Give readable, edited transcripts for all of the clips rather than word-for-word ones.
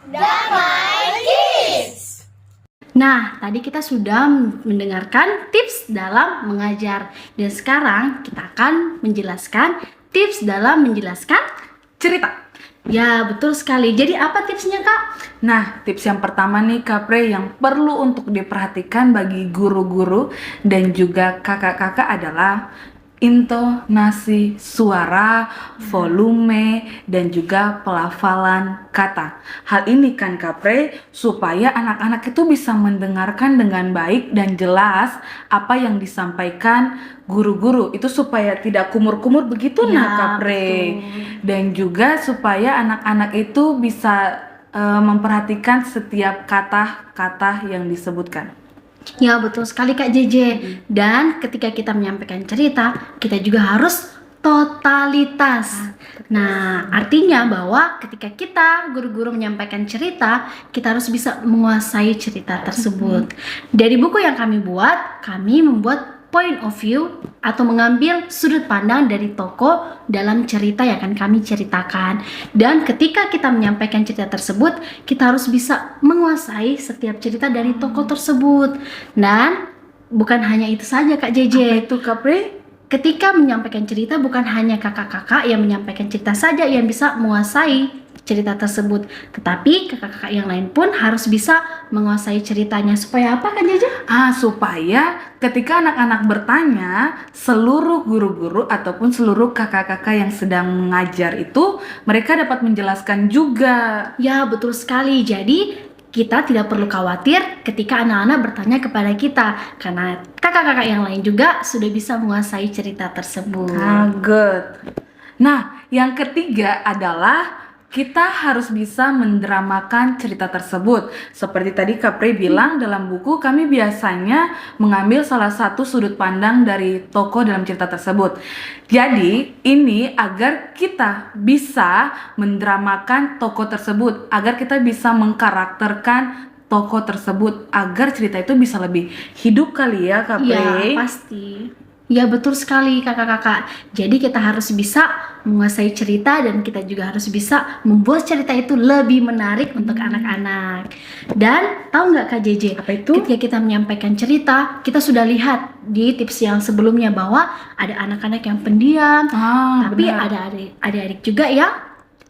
Damai Kids. Nah, tadi kita sudah mendengarkan tips dalam mengajar. Dan sekarang kita akan menjelaskan tips dalam menjelaskan cerita. Ya, betul sekali. Jadi apa tipsnya, Kak? Nah, tips yang pertama nih Kapre yang perlu untuk diperhatikan bagi guru-guru dan juga kakak-kakak adalah intonasi suara, volume, dan juga pelafalan kata. Hal ini kan Kapre supaya anak-anak itu bisa mendengarkan dengan baik dan jelas apa yang disampaikan guru-guru. Itu supaya tidak kumur-kumur begitu Ya, nah Kapre. betul. Dan juga supaya anak-anak itu bisa memperhatikan setiap kata-kata yang disebutkan. Ya, betul sekali Kak JJ. Dan ketika kita menyampaikan cerita, kita juga harus totalitas. Nah, artinya bahwa ketika kita guru-guru menyampaikan cerita, kita harus bisa menguasai cerita tersebut. Dari buku yang kami buat, kami membuat point of view atau mengambil sudut pandang dari tokoh dalam cerita yang akan kami ceritakan. Dan ketika kita menyampaikan cerita tersebut, kita harus bisa menguasai setiap cerita dari tokoh tersebut. Dan bukan hanya itu saja Kak JJ. Apa itu Kapre? Ketika menyampaikan cerita, bukan hanya kakak-kakak yang menyampaikan cerita saja yang bisa menguasai cerita tersebut, tetapi kakak-kakak yang lain pun harus bisa menguasai ceritanya. Supaya apa Kak JJ? Supaya ketika anak-anak bertanya, seluruh guru-guru ataupun seluruh kakak-kakak yang sedang mengajar itu, mereka dapat menjelaskan juga. Ya, betul sekali. Jadi kita tidak perlu khawatir ketika anak-anak bertanya kepada kita, karena kakak-kakak yang lain juga sudah bisa menguasai cerita tersebut. Good. Nah, yang ketiga adalah kita harus bisa mendramakan cerita tersebut. Seperti tadi Kapre bilang, dalam buku kami biasanya mengambil salah satu sudut pandang dari tokoh dalam cerita tersebut. Jadi, ini agar kita bisa mendramakan tokoh tersebut, agar kita bisa mengkarakterkan tokoh tersebut, agar cerita itu bisa lebih hidup kali ya Kapre. Ya, pasti. Ya, betul sekali kakak-kakak. Jadi kita harus bisa menguasai cerita dan kita juga harus bisa membuat cerita itu lebih menarik untuk anak-anak. Dan tahu nggak Kak JJ? Apa itu? Ketika kita menyampaikan cerita, kita sudah lihat di tips yang sebelumnya bahwa ada anak-anak yang pendiam, tapi benar. ada adik-adik juga yang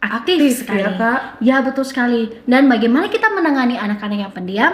aktif sekali. Ya, Kak. Ya, betul sekali. Dan bagaimana kita menangani anak-anak yang pendiam?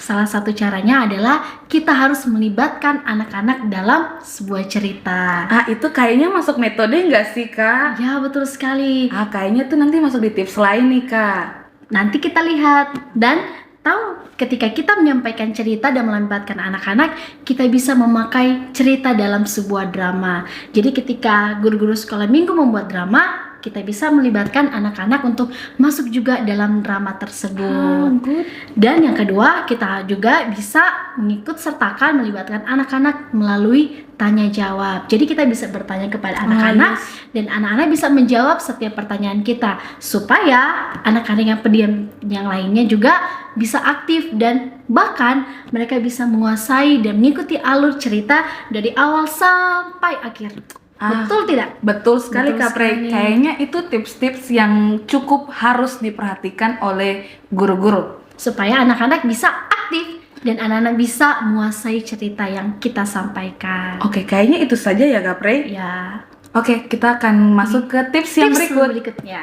Salah satu caranya adalah kita harus melibatkan anak-anak dalam sebuah cerita. Itu kayaknya masuk metode nggak sih Kak? Ya, betul sekali. Kayaknya tuh nanti masuk di tips lain nih Kak. Nanti kita lihat. Dan tahu, ketika kita menyampaikan cerita dan melibatkan anak-anak, kita bisa memakai cerita dalam sebuah drama. Jadi ketika guru-guru sekolah minggu membuat drama, kita bisa melibatkan anak-anak untuk masuk juga dalam drama tersebut. Good. Dan yang kedua, kita juga bisa mengikut sertakan melibatkan anak-anak melalui tanya jawab. Jadi kita bisa bertanya kepada anak-anak dan anak-anak bisa menjawab setiap pertanyaan kita, supaya anak-anak yang pendiam yang lainnya juga bisa aktif dan bahkan mereka bisa menguasai dan mengikuti alur cerita dari awal sampai akhir. Betul tidak? Betul sekali Betul Kak Pre. sekali. Kayaknya itu tips-tips yang cukup harus diperhatikan oleh guru-guru. Supaya anak-anak bisa aktif dan anak-anak bisa menguasai cerita yang kita sampaikan. Oke, kayaknya itu saja ya Kak Pre. Ya. Oke, kita akan masuk ke tips yang Tips berikut. berikutnya.